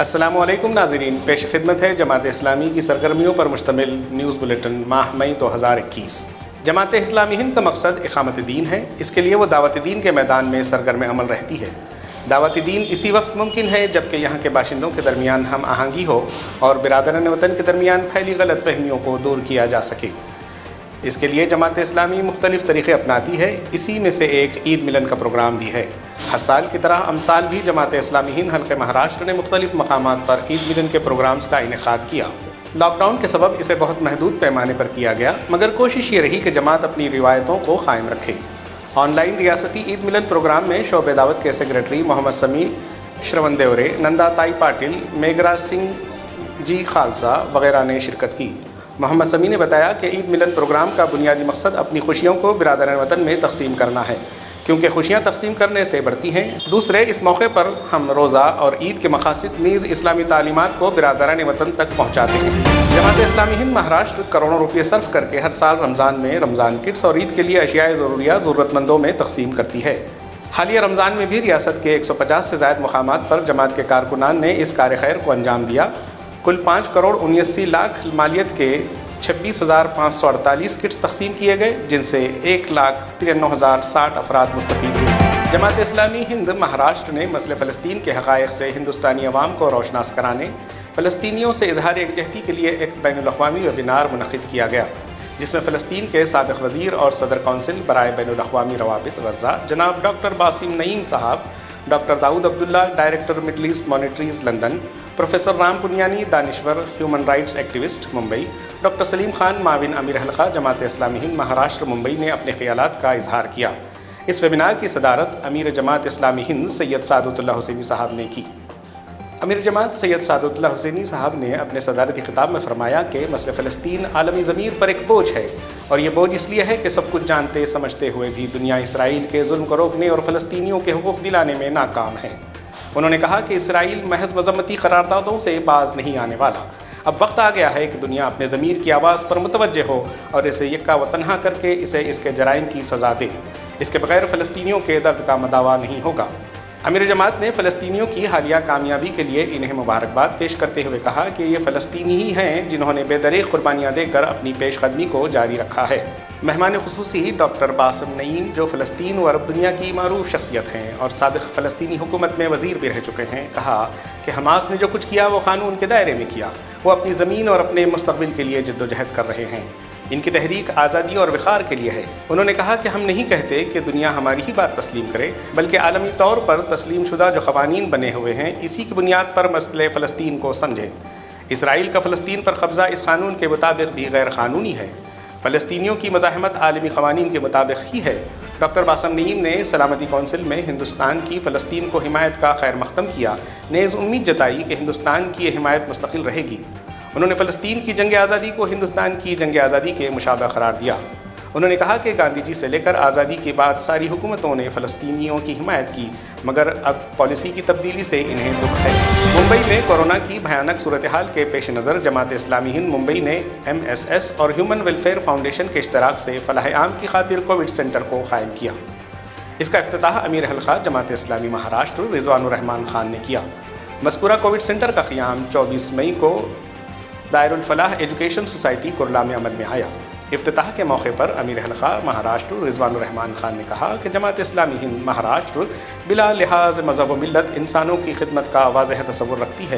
السلام علیکم ناظرین، پیش خدمت ہے جماعت اسلامی کی سرگرمیوں پر مشتمل نیوز بلیٹن ماہ مئی 2021۔ جماعت اسلامی ہند کا مقصد اقامت دین ہے۔ اس کے لیے وہ دعوت دین کے میدان میں سرگرم عمل رہتی ہے۔ دعوت دین اسی وقت ممکن ہے جبکہ یہاں کے باشندوں کے درمیان ہم آہنگی ہو اور برادران وطن کے درمیان پھیلی غلط فہمیوں کو دور کیا جا سکے۔ اس کے لیے جماعت اسلامی مختلف طریقے اپناتی ہے۔ اسی میں سے ایک عید ملن کا پروگرام بھی ہے۔ ہر سال کی طرح امسال بھی جماعت اسلامی ہند حلقہ مہاراشٹر نے مختلف مقامات پر عید ملن کے پروگرامز کا انعقاد کیا۔ لاک ڈاؤن کے سبب اسے بہت محدود پیمانے پر کیا گیا، مگر کوشش یہ رہی کہ جماعت اپنی روایتوں کو قائم رکھے۔ آن لائن ریاستی عید ملن پروگرام میں شعبہ دعوت کے سیکرٹری محمد سمیع شرون دیورے، نندا تائی پاٹل، میگھراج سنگھ جی خالسہ وغیرہ نے شرکت کی۔ محمد سمیع نے بتایا کہ عید ملن پروگرام کا بنیادی مقصد اپنی خوشیوں کو برادران وطن میں تقسیم کرنا ہے، کیونکہ خوشیاں تقسیم کرنے سے بڑھتی ہیں۔ دوسرے، اس موقع پر ہم روزہ اور عید کے مقاصد نیز اسلامی تعلیمات کو برادران وطن تک پہنچاتے ہیں۔ جماعت اسلامی ہند مہاراشٹر کروڑوں روپے صرف کر کے ہر سال رمضان میں رمضان کٹس اور عید کے لیے اشیاء ضروریہ ضرورت مندوں میں تقسیم کرتی ہے۔ حالیہ رمضان میں بھی ریاست کے 150 سے زائد مقامات پر جماعت کے کارکنان نے اس کار خیر کو انجام دیا۔ کل 5 کروڑ 79 لاکھ مالیت کے 26,548 کٹس تقسیم کیے گئے، جن سے 1,93,060 افراد مستفید ہوئے۔ جماعت اسلامی ہند مہاراشٹر نے مسئلہ فلسطین کے حقائق سے ہندوستانی عوام کو روشناس کرانے، فلسطینیوں سے اظہار یکجہتی کے لیے ایک بین الاقوامی ویبینار منعقد کیا گیا، جس میں فلسطین کے سابق وزیر اور صدر کونسل برائے بین الاقوامی روابط غزہ جناب ڈاکٹر باسم نعیم صاحب، doctor Daud Abdullah director Middle East monitors London, professor Ram Puniyani دانشور human rights activist Mumbai, doctor Salim Khan معاون امیر حلقہ جماعت اسلامی ہند مہاراشٹر ممبئی نے اپنے خیالات کا اظہار کیا۔ اس ویبینار کی صدارت امیر جماعت اسلامی ہند سید سعادت اللہ حسینی صاحب نے کی۔ امیر جماعت سید سعادت اللہ حسینی صاحب نے اپنے صدارتی خطاب میں فرمایا کہ مسئلہ فلسطین عالمی ضمیر پر ایک بوجھ ہے، اور یہ بوجھ اس لیے ہے کہ سب کچھ جانتے سمجھتے ہوئے بھی دنیا اسرائیل کے ظلم کو روکنے اور فلسطینیوں کے حقوق دلانے میں ناکام ہے۔ انہوں نے کہا کہ اسرائیل محض مذمتی قراردادوں سے باز نہیں آنے والا۔ اب وقت آ گیا ہے کہ دنیا اپنے ضمیر کی آواز پر متوجہ ہو اور اسے یکا و تنہا کر کے اسے اس کے جرائم کی سزا دے۔ اس کے بغیر فلسطینیوں کے درد کا مداوا نہیں ہوگا۔ امیر جماعت نے فلسطینیوں کی حالیہ کامیابی کے لیے انہیں مبارکباد پیش کرتے ہوئے کہا کہ یہ فلسطینی ہی ہیں جنہوں نے بے دریغ قربانیاں دے کر اپنی پیش قدمی کو جاری رکھا ہے۔ مہمان خصوصی ڈاکٹر باسم نعیم، جو فلسطین و عرب دنیا کی معروف شخصیت ہیں اور سابق فلسطینی حکومت میں وزیر بھی رہ چکے ہیں، کہا کہ حماس نے جو کچھ کیا وہ قانون کے دائرے میں کیا۔ وہ اپنی زمین اور اپنے مستقبل کے لیے جد و جہد کر رہے ہیں۔ ان کی تحریک آزادی اور وقار کے لیے ہے۔ انہوں نے کہا کہ ہم نہیں کہتے کہ دنیا ہماری ہی بات تسلیم کرے، بلکہ عالمی طور پر تسلیم شدہ جو قوانین بنے ہوئے ہیں اسی کی بنیاد پر مسئلہ فلسطین کو سمجھے۔ اسرائیل کا فلسطین پر قبضہ اس قانون کے مطابق بھی غیر قانونی ہے۔ فلسطینیوں کی مزاحمت عالمی قوانین کے مطابق ہی ہے۔ ڈاکٹر باسم نعیم نے سلامتی کونسل میں ہندوستان کی فلسطین کو حمایت کا خیر مقدم کیا، نیز امید جتائی کہ ہندوستان کی یہ حمایت مستقل رہے گی۔ انہوں نے فلسطین کی جنگ آزادی کو ہندوستان کی جنگ آزادی کے مشابہ قرار دیا۔ انہوں نے کہا کہ گاندھی جی سے لے کر آزادی کے بعد ساری حکومتوں نے فلسطینیوں کی حمایت کی، مگر اب پالیسی کی تبدیلی سے انہیں دکھ ہے۔ ممبئی میں کورونا کی بھیانک صورتحال کے پیش نظر جماعت اسلامی ہند ممبئی نے MSS اور ہیومن ویلفیئر فاؤنڈیشن کے اشتراک سے فلاح عام کی خاطر کووڈ سینٹر کو قائم کیا۔ اس کا افتتاح امیر حلقہ جماعت اسلامی مہاراشٹر رضوان الرحمان خان نے کیا۔ مذکورہ کووڈ سینٹر کا قیام 24 مئی کو دائر الفلاح ایجوکیشن سوسائٹی کرلا میں عمل میں آیا۔ افتتاح کے موقع پر امیر حلقہ مہاراشٹر رضوان الرحمان خان نے کہا کہ جماعت اسلامی ہند مہاراشٹر بلا لحاظ مذہب و ملت انسانوں کی خدمت کا واضح تصور رکھتی ہے۔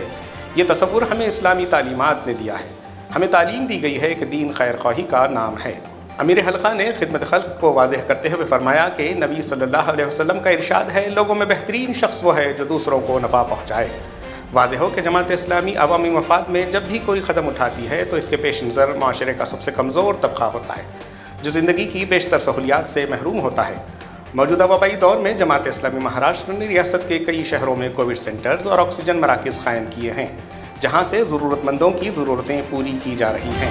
یہ تصور ہمیں اسلامی تعلیمات نے دیا ہے۔ ہمیں تعلیم دی گئی ہے کہ دین خیر خواہی کا نام ہے۔ امیر حلقہ نے خدمت خلق کو واضح کرتے ہوئے فرمایا کہ نبی صلی اللہ علیہ وسلم کا ارشاد ہے، لوگوں میں بہترین شخص وہ ہے جو دوسروں کو نفع پہنچائے۔ واضح ہو کہ جماعت اسلامی عوامی مفاد میں جب بھی کوئی قدم اٹھاتی ہے تو اس کے پیش نظر معاشرے کا سب سے کمزور طبقہ ہوتا ہے، جو زندگی کی بیشتر سہولیات سے محروم ہوتا ہے۔ موجودہ وبائی دور میں جماعت اسلامی مہاراشٹر نے ریاست کے کئی شہروں میں کووڈ سینٹرز اور آکسیجن مراکز قائم کیے ہیں، جہاں سے ضرورت مندوں کی ضرورتیں پوری کی جا رہی ہیں۔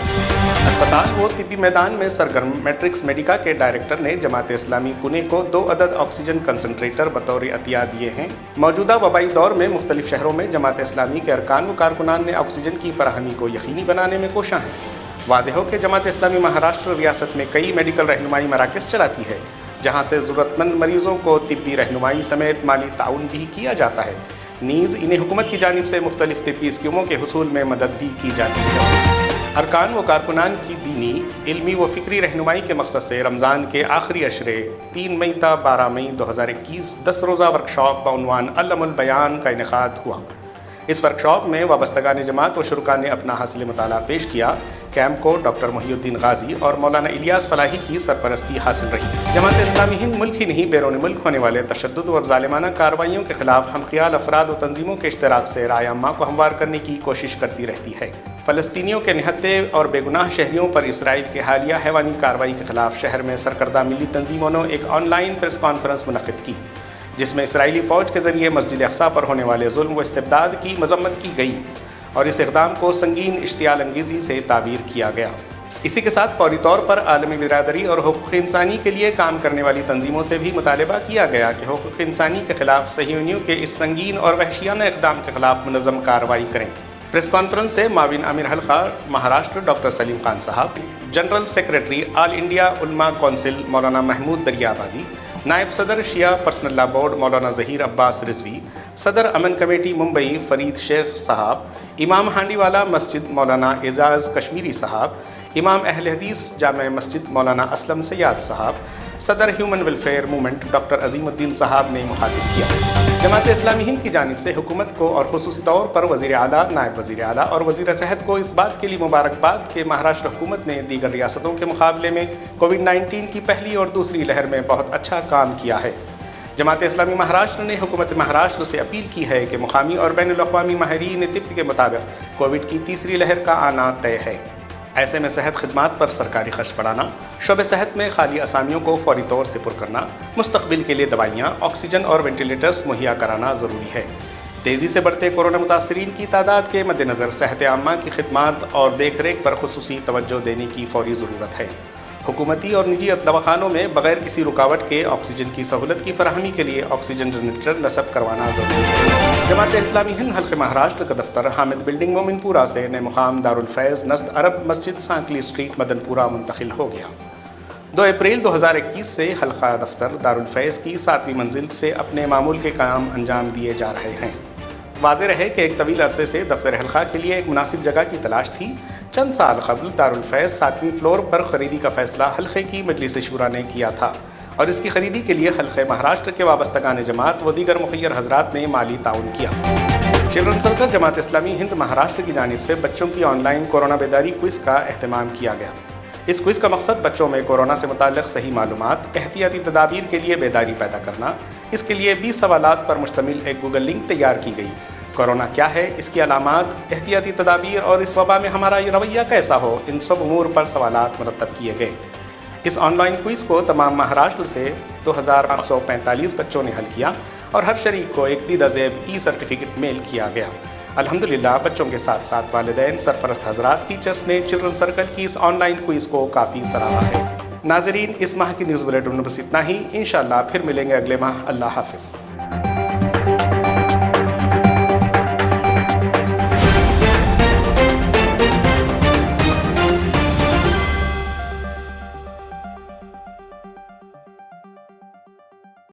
اسپتال و طبی میدان میں سرگرم میٹرکس میڈیکا کے ڈائریکٹر نے جماعت اسلامی پونے کو 2 عدد آکسیجن کنسنٹریٹر بطور عطیہ دیے ہیں۔ موجودہ وبائی دور میں مختلف شہروں میں جماعت اسلامی کے ارکان و کارکنان نے آکسیجن کی فراہمی کو یقینی بنانے میں کوشاں ہیں۔ واضح ہو کہ جماعت اسلامی مہاراشٹر ریاست میں کئی میڈیکل رہنمائی مراکز چلاتی ہے، جہاں سے ضرورت مند مریضوں کو طبی رہنمائی سمیت مالی تعاون بھی کیا جاتا ہے۔ نیز انہیں حکومت کی جانب سے مختلف طبی اسکیموں کے حصول میں مدد بھی کی جاتی ہے۔ ارکان و کارکنان کی دینی، علمی و فکری رہنمائی کے مقصد سے رمضان کے آخری عشرے 3 مئی تا 12 مئی 2021 10 روزہ ورکشاپ بعنوان علم البیان کا انعقاد ہوا۔ اس ورکشاپ میں وابستگان جماعت و شرکاء نے اپنا حاصل مطالعہ پیش کیا۔ کیمپ کو ڈاکٹر محی الدین غازی اور مولانا الیاس فلاحی کی سرپرستی حاصل رہی۔ جماعت اسلامی ہند ملک ہی نہیں بیرون ملک ہونے والے تشدد اور ظالمانہ کارروائیوں کے خلاف ہم خیال افراد و تنظیموں کے اشتراک سے رائے عامہ کو ہموار کرنے کی کوشش کرتی رہتی ہے۔ فلسطینیوں کے نہتے اور بے گناہ شہریوں پر اسرائیل کے حالیہ حیوانی کارروائی کے خلاف شہر میں سرکردہ ملی تنظیموں نے ایک آن لائن پریس کانفرنس منعقد کی، جس میں اسرائیلی فوج کے ذریعے مسجد اقصیٰ پر ہونے والے ظلم و استبداد کی مذمت کی گئی اور اس اقدام کو سنگین اشتعال انگیزی سے تعبیر کیا گیا۔ اسی کے ساتھ فوری طور پر عالمی برادری اور حقوق انسانی کے لیے کام کرنے والی تنظیموں سے بھی مطالبہ کیا گیا کہ حقوق انسانی کے خلاف صہیونیوں کے اس سنگین اور وحشیانہ اقدام کے خلاف منظم کارروائی کریں۔ پریس کانفرنس سے معاون امیر حلقہ مہاراشٹر ڈاکٹر سلیم خان صاحب، جنرل سیکریٹری آل انڈیا علماء کونسل مولانا محمود دریابادی، نائب صدر شیعہ پرسنل لا بورڈ مولانا ظہیر عباس رضوی، صدر امن کمیٹی ممبئی فرید شیخ صاحب، امام ہانڈی والا مسجد مولانا اعجاز کشمیری صاحب، امام اہل حدیث جامع مسجد مولانا اسلم سیاد صاحب، صدر ہیومن ویلفیئر موومنٹ ڈاکٹر عظیم الدین صاحب نے مخاطب کیا۔ جماعت اسلامی ہند کی جانب سے حکومت کو اور خصوصی طور پر وزیر اعلیٰ، نائب وزیر اعلیٰ اور وزیر صحت کو اس بات کے لیے مبارکباد کہ مہاراشٹر حکومت نے دیگر ریاستوں کے مقابلے میں کووڈ-19 کی پہلی اور دوسری لہر میں بہت اچھا کام کیا ہے۔ جماعت اسلامی مہاراشٹر نے حکومت مہاراشٹر سے اپیل کی ہے کہ مقامی اور بین الاقوامی ماہرین طب کے مطابق کووڈ کی تیسری لہر کا آنا طے ہے۔ ایسے میں صحت خدمات پر سرکاری خرچ بڑھانا، شعبہ صحت میں خالی اسامیوں کو فوری طور سے پر کرنا، مستقبل کے لیے دوائیاں، آکسیجن اور وینٹیلیٹرز مہیا کرانا ضروری ہے۔ تیزی سے بڑھتے کورونا متاثرین کی تعداد کے مد نظر صحت عامہ کی خدمات اور دیکھ ریکھ پر خصوصی توجہ دینے کی فوری ضرورت ہے۔ حکومتی اور نجی دواخانوں میں بغیر کسی رکاوٹ کے آکسیجن کی سہولت کی فراہمی کے لیے آکسیجن جنریٹر نصب کروانا ضروری ہے۔ جماعت اسلامی ہند حلقہ مہاراشٹر کا دفتر حامد بلڈنگ مومن پورہ سے نئے مقام دارالفیض نزد عرب مسجد سانکلی اسٹریٹ مدن پورہ منتقل ہو گیا۔ 2 اپریل 2021 سے حلقہ دفتر دارالفیض کی 7ویں منزل سے اپنے معمول کے کام انجام دیے جا رہے ہیں۔ واضح رہے کہ ایک طویل عرصے سے دفتر حلقہ کے لیے ایک مناسب جگہ کی تلاش تھی۔ چند سال قبل دارالفیض 7ویں فلور پر خریدی کا فیصلہ حلقے کی مجلس شورا نے کیا تھا اور اس کی خریدی کے لیے حلقہ مہاراشٹر کے وابستگان جماعت و دیگر مخیر حضرات نے مالی تعاون کیا۔ چلڈرن سرکل جماعت اسلامی ہند مہاراشٹر کی جانب سے بچوں کی آن لائن کورونا بیداری کوئز کا اہتمام کیا گیا۔ اس کوئز کا مقصد بچوں میں کورونا سے متعلق صحیح معلومات، احتیاطی تدابیر کے لیے بیداری پیدا کرنا۔ اس کے لیے 20 سوالات پر مشتمل ایک گوگل لنک تیار کی گئی۔ کورونا کیا ہے، اس کی علامات، احتیاطی تدابیر اور اس وبا میں ہمارا یہ رویہ کیسا ہو، ان سب امور پر سوالات مرتب کیے گئے۔ اس آن لائن کوئز کو تمام مہاراشٹر سے 2845 بچوں نے حل کیا اور ہر شریک کو ایک دیدہ زیب ای سرٹیفکیٹ میل کیا گیا۔ الحمدللہ بچوں کے ساتھ ساتھ والدین، سرپرست حضرات، ٹیچرز نے چلڈرن سرکل کی اس آن لائن کوئز کو کافی سراہا ہے۔ ناظرین، اس ماہ کی نیوز بلیٹن میں بس اتنا ہی۔ انشاءاللہ پھر ملیں گے اگلے ماہ۔ اللہ حافظ۔